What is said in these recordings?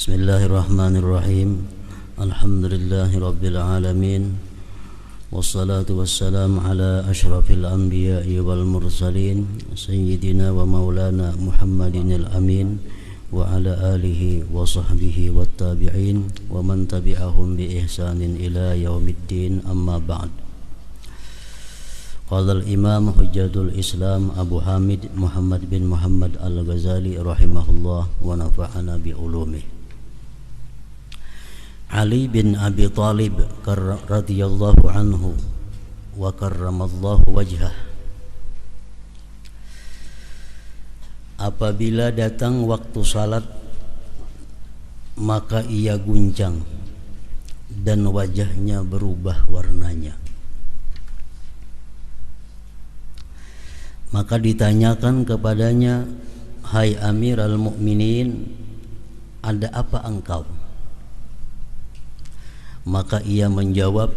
Bismillahirrahmanirrahim. Alhamdulillahi rabbil alamin. Wassalatu wassalamu ala ashrafil anbiya'i wal mursalin Sayyidina wa maulana Muhammadinil amin wa ala alihi wa sahbihi wat tabi'in wa man tabi'ahum bi ihsanin ila yaumiddin, amma ba'd. Qala al-imam hujjatul islam Abu Hamid Muhammad bin Muhammad al-Ghazali rahimahullah wa nafa'ana bi ulumih. Ali bin Abi Thalib radhiyallahu anhu wa karramallahu wajhah, apabila datang waktu salat maka ia guncang dan wajahnya berubah warnanya. Maka ditanyakan kepadanya, "Hai Amirul Mukminin, ada apa engkau?" Maka ia menjawab,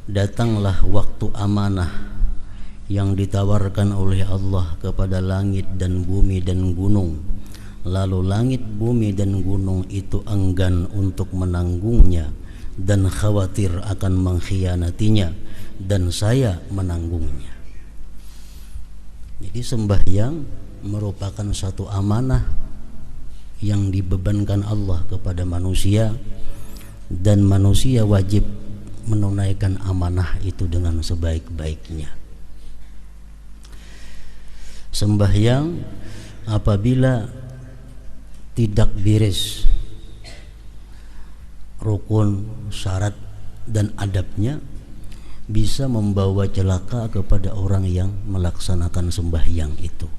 "Datanglah waktu amanah yang ditawarkan oleh Allah kepada langit dan bumi dan gunung. Lalu langit, bumi dan gunung itu enggan untuk menanggungnya dan khawatir akan mengkhianatinya, dan saya menanggungnya." Jadi sembahyang merupakan satu amanah yang dibebankan Allah kepada manusia, dan manusia wajib menunaikan amanah itu dengan sebaik-baiknya. Sembahyang apabila tidak beres rukun, syarat dan adabnya, bisa membawa celaka kepada orang yang melaksanakan sembahyang itu.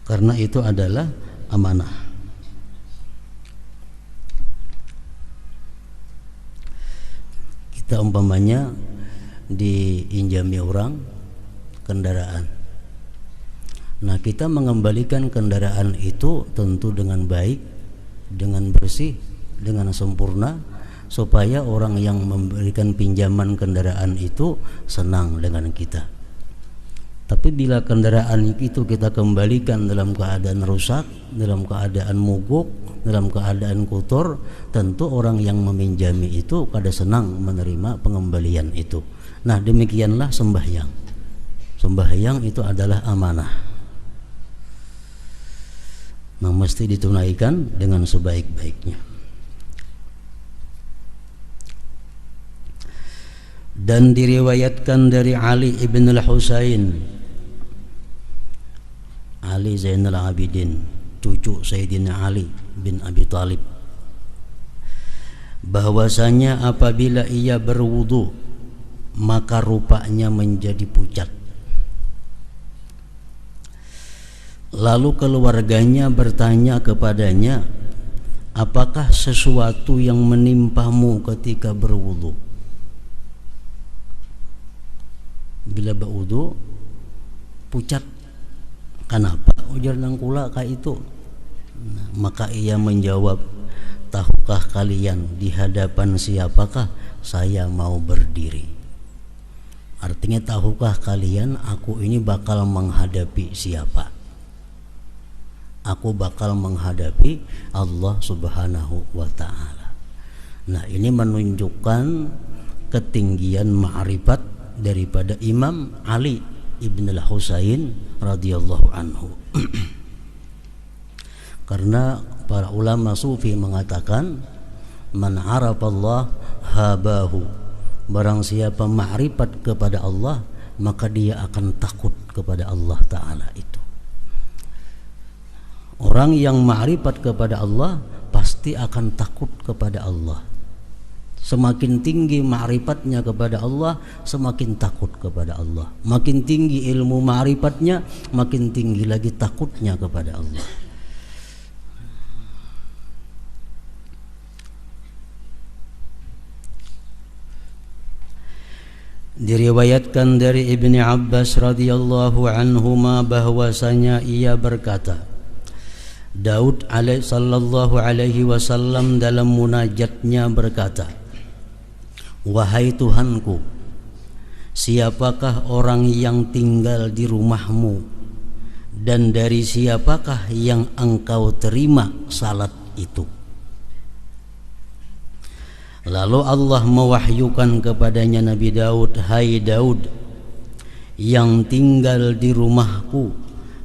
Karena itu adalah amanah. Kita umpamanya diinjami orang kendaraan. Nah, kita mengembalikan kendaraan itu tentu dengan baik, dengan bersih, dengan sempurna, supaya orang yang memberikan pinjaman kendaraan itu senang dengan kita. Tapi bila kendaraan itu kita kembalikan dalam keadaan rusak, dalam keadaan mogok, dalam keadaan kotor, tentu orang yang meminjami itu kada senang menerima pengembalian itu. Nah, demikianlah sembahyang. Sembahyang itu adalah amanah, yang mesti ditunaikan dengan sebaik-baiknya. Dan diriwayatkan dari Ali ibn al-Husain, Ali Zainal Abidin, cucu Sayyidina Ali bin Abi Thalib, bahwasanya apabila ia berwudu maka rupanya menjadi pucat. Lalu keluarganya bertanya kepadanya, "Apakah sesuatu yang menimpamu ketika berwudu?" Bila berwudu pucat, "Kenapa?" ujar nangkula ka itu. Nah, maka ia menjawab, "Tahukah kalian di hadapan siapakah saya mau berdiri?" Artinya, tahukah kalian aku ini bakal menghadapi siapa? Aku bakal menghadapi Allah Subhanahu wa ta'ala. Nah, ini menunjukkan ketinggian ma'rifat daripada Imam Ali ibn al-Husain radhiyallahu anhu. Karena para ulama sufi mengatakan, "Man arafallah habahu." Barang siapa ma'rifat kepada Allah, maka dia akan takut kepada Allah Ta'ala itu. Orang yang ma'rifat kepada Allah pasti akan takut kepada Allah. Semakin tinggi ma'rifatnya kepada Allah, semakin takut kepada Allah. Makin tinggi ilmu ma'rifatnya, makin tinggi lagi takutnya kepada Allah. Diriwayatkan dari Ibni Abbas radhiyallahu anhuma bahwasanya ia berkata, Daud sallallahu alaihi wasallam dalam munajatnya berkata, "Wahai Tuhanku, siapakah orang yang tinggal di rumahmu dan dari siapakah yang engkau terima salat itu? Lalu Allah mewahyukan kepadanya Nabi Daud, hai Daud, yang tinggal di rumahku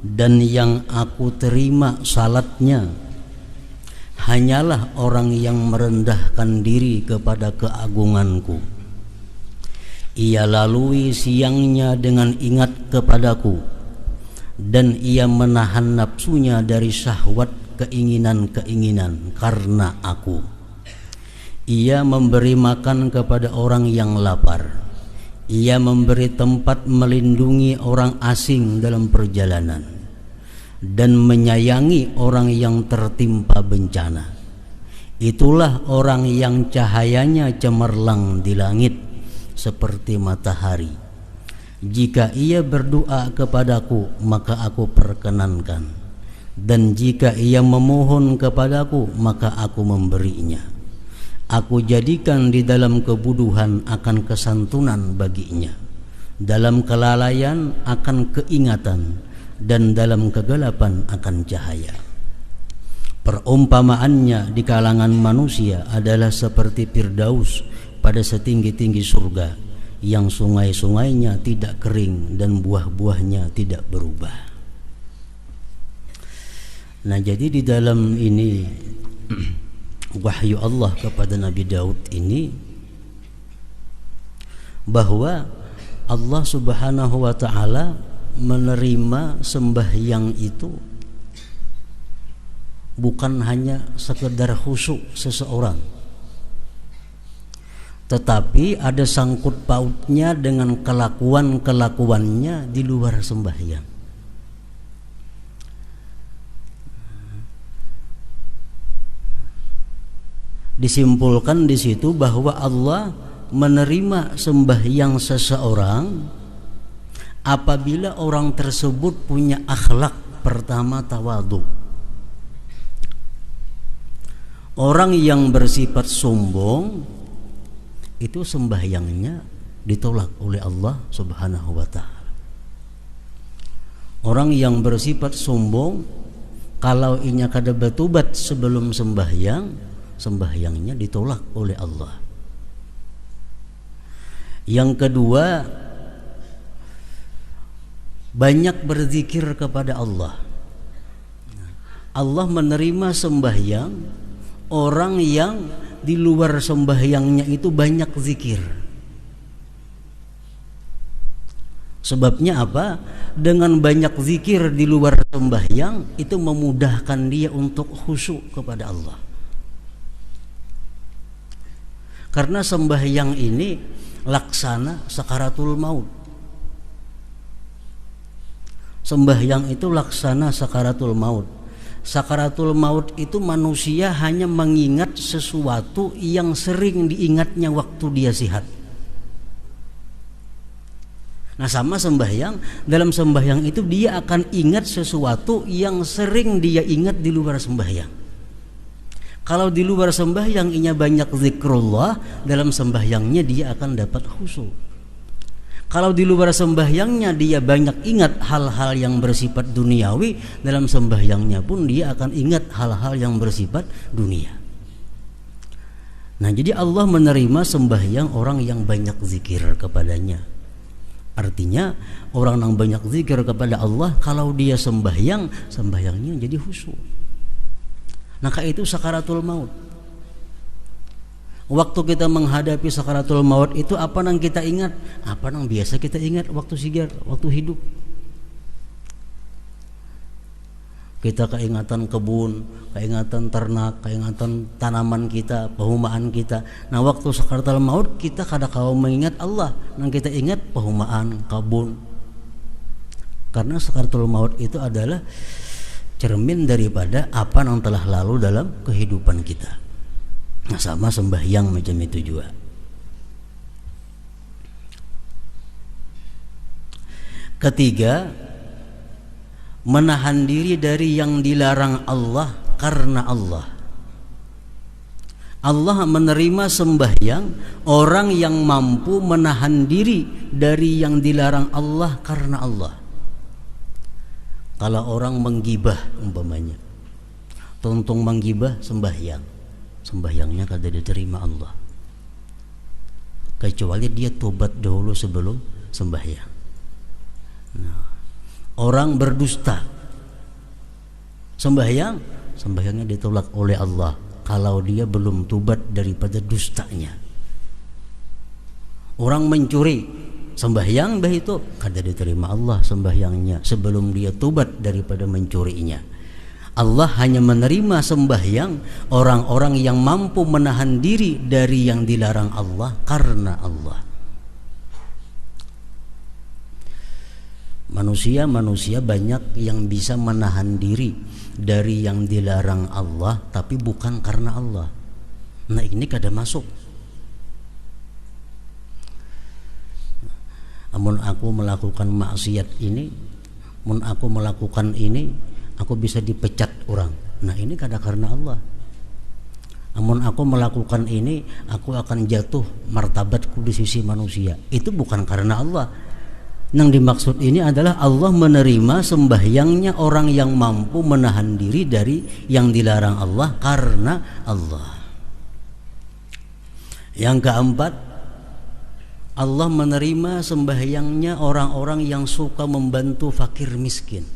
dan yang aku terima salatnya hanyalah orang yang merendahkan diri kepada keagunganku. Ia lalui siangnya dengan ingat kepadaku, dan ia menahan nafsunya dari syahwat keinginan-keinginan karena aku. Ia memberi makan kepada orang yang lapar. Ia memberi tempat melindungi orang asing dalam perjalanan, dan menyayangi orang yang tertimpa bencana. Itulah orang yang cahayanya cemerlang di langit seperti matahari. Jika ia berdoa kepadaku, maka aku perkenankan, dan jika ia memohon kepadaku, maka aku memberinya. Aku jadikan di dalam kebuduhan akan kesantunan baginya, dalam kelalaian akan keingatan, dan dalam kegelapan akan cahaya. Perumpamaannya di kalangan manusia adalah seperti Firdaus pada setinggi-tinggi surga, yang sungai-sungainya tidak kering dan buah-buahnya tidak berubah. Nah, jadi di dalam ini wahyu Allah kepada Nabi Daud ini, bahwa Allah Subhanahu wa ta'ala menerima sembahyang itu bukan hanya sekedar khusyuk seseorang, tetapi ada sangkut pautnya dengan kelakuan-kelakuannya di luar sembahyang. Disimpulkan di situ bahwa Allah menerima sembahyang seseorang apabila orang tersebut punya akhlak. Pertama, tawadhu. Orang yang bersifat sombong itu sembahyangnya ditolak oleh Allah Subhanahu wa ta'ala. Orang yang bersifat sombong, kalau inya kada bertobat sebelum sembahyang, sembahyangnya ditolak oleh Allah. Yang kedua, banyak berzikir kepada Allah. Allah menerima sembahyang orang yang di luar sembahyangnya itu banyak zikir. Sebabnya apa? Dengan banyak zikir di luar sembahyang itu memudahkan dia untuk khusyuk kepada Allah. Karena sembahyang ini laksana sakaratul maut. Sembahyang itu laksana sakaratul maut. Sakaratul maut itu manusia hanya mengingat sesuatu yang sering diingatnya waktu dia sehat. Nah, sama sembahyang, dalam sembahyang itu dia akan ingat sesuatu yang sering dia ingat di luar sembahyang. Kalau di luar sembahyang inya banyak zikrullah, dalam sembahyangnya dia akan dapat khusyuk. Kalau di luar sembahyangnya dia banyak ingat hal-hal yang bersifat duniawi, dalam sembahyangnya pun dia akan ingat hal-hal yang bersifat dunia. Nah, jadi Allah menerima sembahyang orang yang banyak zikir kepadanya. Artinya orang yang banyak zikir kepada Allah, kalau dia sembahyang, sembahyangnya jadi khusyuk. Maka itu sakaratul maut. Waktu kita menghadapi sakaratul maut itu apa yang kita ingat? Apa yang biasa kita ingat waktu sigar, waktu hidup? Kita keingatan kebun, keingatan ternak, keingatan tanaman kita, perumahan kita. Nah, waktu sakaratul maut kita kadang-kadang mengingat Allah, yang kita ingat perumahan, kebun. Karena sakaratul maut itu adalah cermin daripada apa yang telah lalu dalam kehidupan kita. Nah, sama sembahyang macam itu juga. Ketiga, menahan diri dari yang dilarang Allah karena Allah. Allah menerima sembahyang orang yang mampu menahan diri dari yang dilarang Allah karena Allah. Kalau orang menggibah umpamanya, tuntung menggibah sembahyangnya kada diterima Allah, kecuali dia tobat dahulu sebelum sembahyang. Nah, orang berdusta sembahyangnya ditolak oleh Allah kalau dia belum tobat daripada dustanya. Orang mencuri sembahyang itu kada diterima Allah sembahyangnya sebelum dia tobat daripada mencurinya. Allah hanya menerima sembahyang orang-orang yang mampu menahan diri dari yang dilarang Allah karena Allah. Manusia banyak yang bisa menahan diri dari yang dilarang Allah tapi bukan karena Allah. Nah, ini kada masuk. Amun aku melakukan maksiat ini, mun aku melakukan ini, aku bisa dipecat orang. Nah, ini kada karena Allah. Amun aku melakukan ini, aku akan jatuh martabatku di sisi manusia. Itu bukan karena Allah. Yang dimaksud ini adalah Allah menerima sembahyangnya orang yang mampu menahan diri dari yang dilarang Allah karena Allah. Yang keempat, Allah menerima sembahyangnya orang-orang yang suka membantu fakir miskin.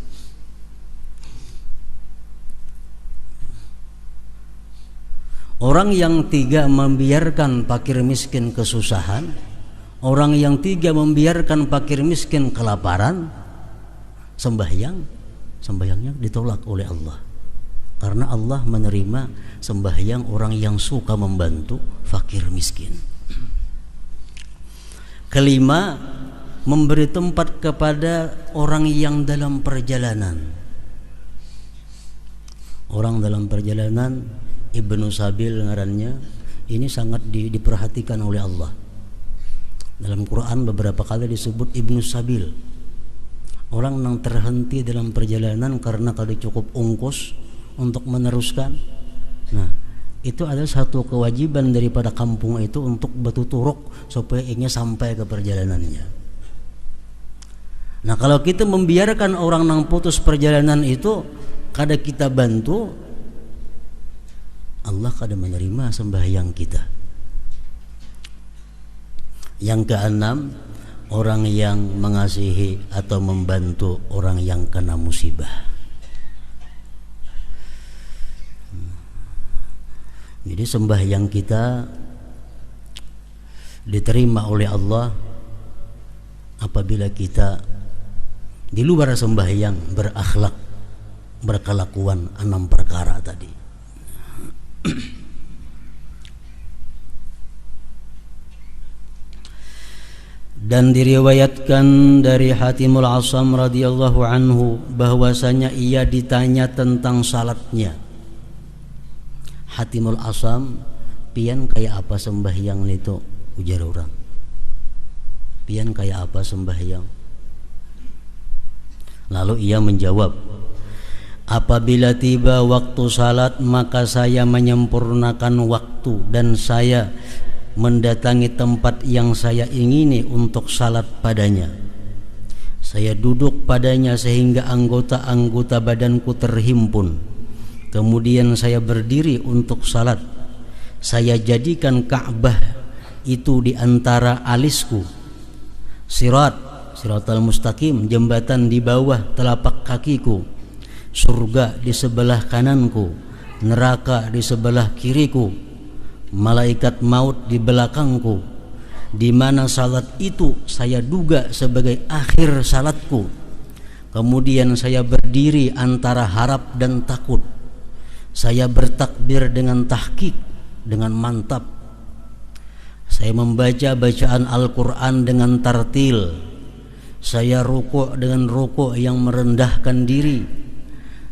Orang yang tiga membiarkan fakir miskin kesusahan, orang yang tiga membiarkan fakir miskin kelaparan, sembahyangnya ditolak oleh Allah. Karena Allah menerima sembahyang orang yang suka membantu fakir miskin. Kelima, memberi tempat kepada orang yang dalam perjalanan. Orang dalam perjalanan, Ibnu Sabil ngarannya, ini sangat diperhatikan oleh Allah. Dalam Quran beberapa kali disebut Ibnu Sabil. Orang yang terhenti dalam perjalanan karena kada cukup ongkos untuk meneruskan. Nah, itu adalah satu kewajiban daripada kampung itu untuk bertuturuk supaya ingin sampai ke perjalanannya. Nah, kalau kita membiarkan orang nang putus perjalanan itu kada kita bantu, Allah kada menerima sembahyang kita. Yang keenam, orang yang mengasihi atau membantu orang yang kena musibah. Jadi sembahyang kita diterima oleh Allah apabila kita di luar sembahyang berakhlak, berkelakuan 6 perkara tadi. Dan diriwayatkan dari Hatimul Asam radhiyallahu anhu bahwasanya ia ditanya tentang salatnya. Hatimul Asam, pian kayak apa sembahyang itu? Ujar orang. Pian kayak apa sembahyang? Lalu ia menjawab, apabila tiba waktu salat maka saya menyempurnakan waktu dan saya mendatangi tempat yang saya ingini untuk salat padanya. Saya duduk padanya sehingga anggota-anggota badanku terhimpun. Kemudian saya berdiri untuk salat. Saya jadikan Ka'bah itu di antara alisku. Siratal mustaqim, jembatan di bawah telapak kakiku. Surga di sebelah kananku, neraka di sebelah kiriku, malaikat maut di belakangku. Di mana salat itu saya duga sebagai akhir salatku. Kemudian saya berdiri antara harap dan takut. Saya bertakbir dengan tahqiq, dengan mantap. Saya membaca bacaan Al-Quran dengan tartil. Saya rukuk dengan rukuk yang merendahkan diri.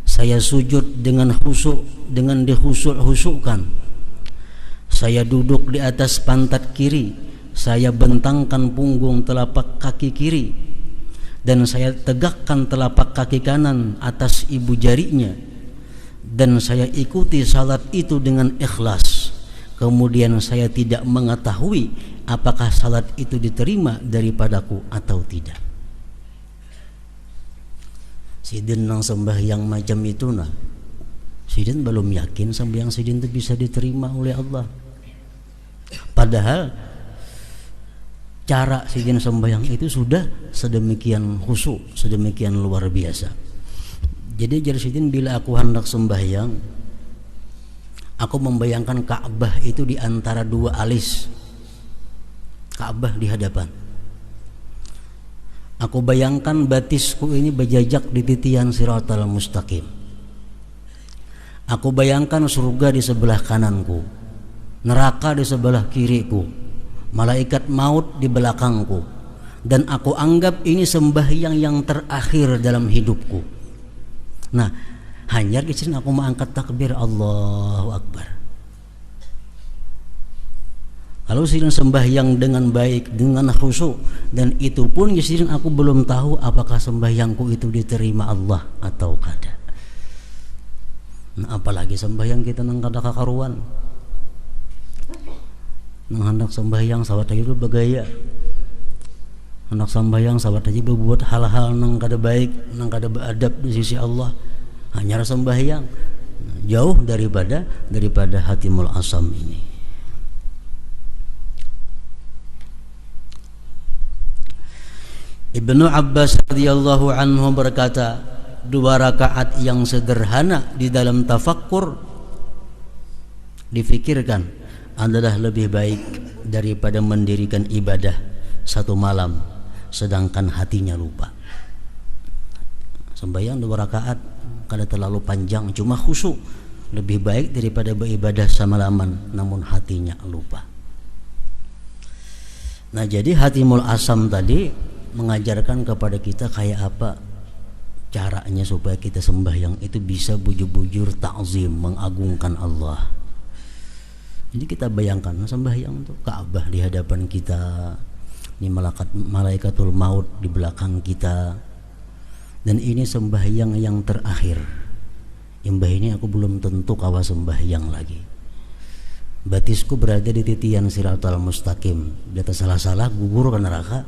Saya sujud dengan khusyuk, dengan dikhusyuk-khusyukkan. Saya duduk di atas pantat kiri. Saya bentangkan punggung telapak kaki kiri. Dan saya tegakkan telapak kaki kanan atas ibu jarinya. Dan saya ikuti salat itu dengan ikhlas. Kemudian saya tidak mengetahui apakah salat itu diterima daripadaku atau tidak. Sidin nang sembahyang macam itu nah, sidin belum yakin sembahyang sidin itu bisa diterima oleh Allah. Padahal cara sidin sembahyang itu sudah sedemikian khusyuk, sedemikian luar biasa. Jadi jar sidin, bila aku hendak sembahyang, aku membayangkan Ka'bah itu di antara dua alis. Ka'bah di hadapan. Aku bayangkan batisku ini berjajak di titian Siratal Mustaqim. Aku bayangkan surga di sebelah kananku, neraka di sebelah kiriku, malaikat maut di belakangku, dan aku anggap ini sembahyang yang terakhir dalam hidupku. Nah, hanya di sini aku mengangkat takbir Allahu Akbar. Kalau sidin sembahyang dengan baik, dengan khusyuk, dan itu pun sidin aku belum tahu apakah sembahyangku itu diterima Allah atau kada. Nah, apalagi sembahyang kita nang kada kakaruan. Nang hendak sembahyang sawat aja bergaya. Hendak sembahyang sawat aja berbuat hal-hal nang kada baik, nang kada beradab di sisi Allah. Hanya sembahyang, jauh daripada hatimul asam ini. Ibnu Abbas radhiyallahu anhu berkata, 2 rakaat yang sederhana di dalam tafakkur difikirkan adalah lebih baik daripada mendirikan ibadah 1 malam sedangkan hatinya lupa. Sembahyang 2 rakaat kada terlalu panjang, cuma khusyuk, lebih baik daripada beribadah semalaman namun hatinya lupa. Nah, jadi hatimul asam tadi mengajarkan kepada kita kayak apa caranya supaya kita sembahyang itu bisa bujur-bujur ta'zim, mengagungkan Allah. Jadi kita bayangkan sembahyang itu Ka'bah di hadapan kita, ini malaikatul maut di belakang kita, dan ini sembahyang yang terakhir. Imbah ini aku belum tentu kawa sembahyang lagi. Batisku berada di titian Siratal Mustaqim, di atas salah-salah gugur ke neraka.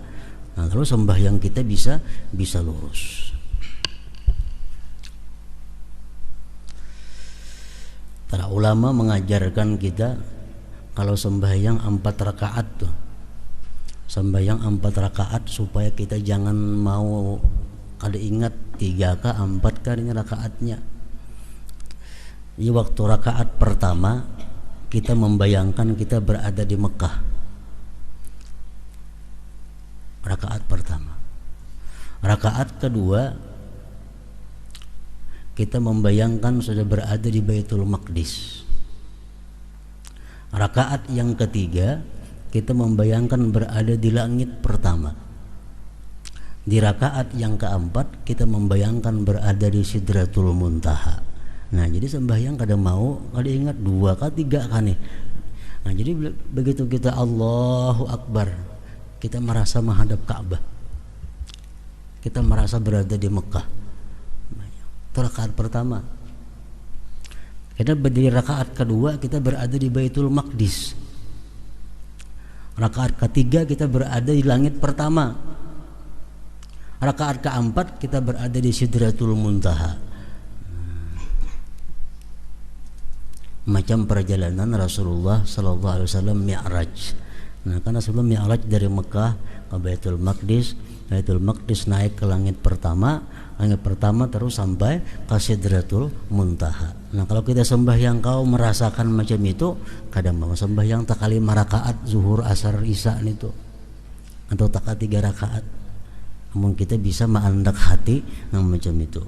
Nah, terus sembahyang kita bisa lurus. Para ulama mengajarkan kita kalau sembahyang 4 rakaat tuh. Sembahyang 4 rakaat supaya kita jangan mau kada ingat 3 kah 4 kah ini rakaatnya. Ini waktu rakaat pertama kita membayangkan kita berada di Mekah. Rakaat pertama. Rakaat kedua kita membayangkan sudah berada di Baitul Maqdis. Rakaat yang ketiga kita membayangkan berada di langit pertama. Di rakaat yang keempat kita membayangkan berada di Sidratul Muntaha. Nah, jadi sembahyang kada mau kada ingat 2 kah 3 kah nih. Nah, jadi begitu kita Allahu Akbar, kita merasa menghadap Ka'bah, kita merasa berada di Mekah. Itu rakaat pertama. Kita berdiri rakaat kedua kita berada di Baitul Maqdis. Rakaat ketiga kita berada di langit pertama. Rakaat keempat kita berada di Sidratul Muntaha. Macam perjalanan Rasulullah sallallahu alaihi wasallam Mi'raj. Nah, karena sebelum Mi'raj dari Mekah ke Baitul Maqdis, Baitul Maqdis naik ke langit pertama terus sampai ke Sidratul Muntaha. Nah, kalau kita sembahyang kau merasakan macam itu, kadang mau sembahyang tak kali 5 rakaat zuhur, asar, isya itu, atau tak 3 rakaat. Namun kita bisa menandak hati yang macam itu.